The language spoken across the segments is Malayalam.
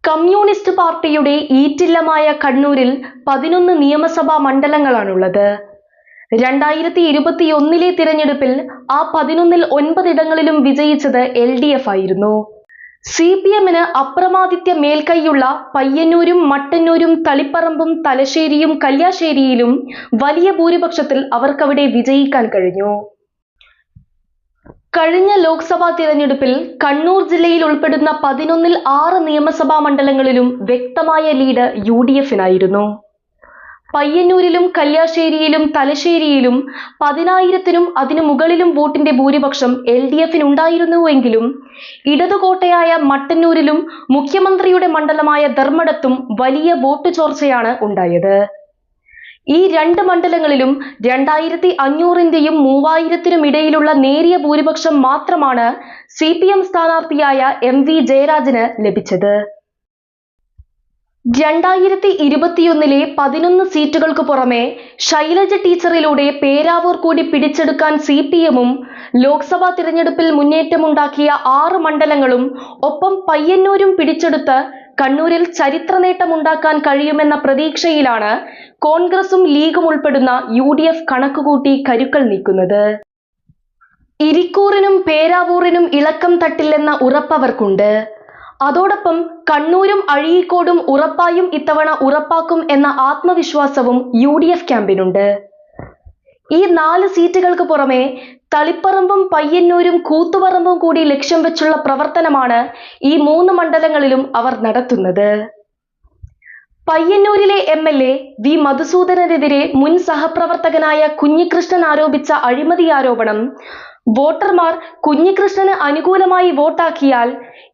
കമ്മ്യൂണിസ്റ്റ് പാർട്ടിയുടെ ഈറ്റില്ലമായ കണ്ണൂരിൽ 11 നിയമസഭാ മണ്ഡലങ്ങളാണുള്ളത്. 2021 തിരഞ്ഞെടുപ്പിൽ ആ 11-ൽ 9 ഇടങ്ങളിലും വിജയിച്ചത് LDF ആയിരുന്നു. CPM-ന് അപ്രമാദിത്യ മേൽക്കൈയുള്ള പയ്യന്നൂരും മട്ടന്നൂരും തളിപ്പറമ്പും തലശ്ശേരിയും കല്യാശ്ശേരിയിലും വലിയ ഭൂരിപക്ഷത്തിൽ അവർക്കവിടെ വിജയിക്കാൻ കഴിഞ്ഞു. കഴിഞ്ഞ ലോക്സഭാ തിരഞ്ഞെടുപ്പിൽ കണ്ണൂർ ജില്ലയിൽ ഉൾപ്പെടുന്ന 11-ൽ 6 നിയമസഭാ മണ്ഡലങ്ങളിലും വ്യക്തമായ ലീഡ് UDF-നായിരുന്നു. പയ്യന്നൂരിലും കല്യാശ്ശേരിയിലും തലശ്ശേരിയിലും 10,000-നും അതിനു മുകളിലും വോട്ടിന്റെ ഭൂരിപക്ഷം LDF-നുണ്ടായിരുന്നുവെങ്കിലും ഇടതുകോട്ടയായ മട്ടന്നൂരിലും മുഖ്യമന്ത്രിയുടെ മണ്ഡലമായ ധർമ്മടത്തും വലിയ വോട്ട് ചോർച്ചയാണ് ഉണ്ടായത്. ഈ 2 മണ്ഡലങ്ങളിലും 2,500-ന്റെയും 3,000-നും ഇടയിലുള്ള നേരിയ ഭൂരിപക്ഷം മാത്രമാണ് CPM സ്ഥാനാർത്ഥിയായ MV ജയരാജന് ലഭിച്ചത്. 2021-ലെ 11 സീറ്റുകൾക്ക് പുറമെ ശൈലജ ടീച്ചറിലൂടെ പേരാവൂർ കൂടി പിടിച്ചെടുക്കാൻ CPM-ഉം ലോക്സഭാ തിരഞ്ഞെടുപ്പിൽ മുന്നേറ്റമുണ്ടാക്കിയ 6 മണ്ഡലങ്ങളും ഒപ്പം പയ്യന്നൂരും പിടിച്ചെടുത്ത് കണ്ണൂരിൽ ചരിത്ര നേട്ടമുണ്ടാക്കാൻ കഴിയുമെന്ന പ്രതീക്ഷയിലാണ് കോൺഗ്രസും ലീഗും ഉൾപ്പെടുന്ന UDF കണക്കുകൂട്ടി കരുക്കൾ നീക്കുന്നത്. ഇരിക്കൂറിനും പേരാവൂറിനും ഇളക്കം തട്ടില്ലെന്ന ഉറപ്പവർക്കുണ്ട്. അതോടൊപ്പം കണ്ണൂരും അഴീക്കോടും ഉറപ്പായും ഇത്തവണ ഉറപ്പാക്കും എന്ന ആത്മവിശ്വാസവും UDF ക്യാമ്പിനുണ്ട്. ഈ 4 സീറ്റുകൾക്ക് പുറമെ തളിപ്പറമ്പും പയ്യന്നൂരും കൂത്തുപറമ്പും കൂടി ലക്ഷ്യം വെച്ചുള്ള പ്രവർത്തനമാണ് ഈ 3 മണ്ഡലങ്ങളിലും അവർ നടത്തുന്നത്. പയ്യന്നൂരിലെ MLA V മധുസൂദനെതിരെ മുൻ സഹപ്രവർത്തകനായ കുഞ്ഞികൃഷ്ണൻ ആരോപിച്ച അഴിമതി ആരോപണം വോട്ടർമാർ കുഞ്ഞികൃഷ്ണന് അനുകൂലമായി വോട്ടാക്കിയാൽ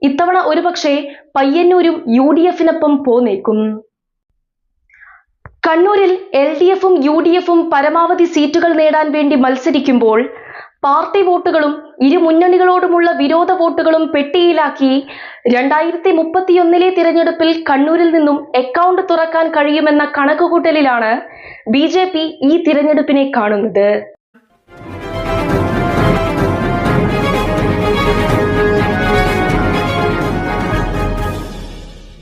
ഇത്തവണ ഒരുപക്ഷെ പയ്യന്നൂരും UDF-നൊപ്പം പോന്നേക്കും. കണ്ണൂരിൽ LDF-ഉം UDF-ഉം പരമാവധി സീറ്റുകൾ നേടാൻ വേണ്ടി മത്സരിക്കുമ്പോൾ പാർട്ടി വോട്ടുകളും ഇരു മുന്നണികളോടുമുള്ള വിരോധ വോട്ടുകളും പെട്ടിയിലാക്കി 2031-ലെ തിരഞ്ഞെടുപ്പിൽ കണ്ണൂരിൽ നിന്നും അക്കൗണ്ട് തുറക്കാൻ കഴിയുമെന്ന കണക്കുകൂട്ടലിലാണ് BJP ഈ തിരഞ്ഞെടുപ്പിനെ കാണുന്നത്.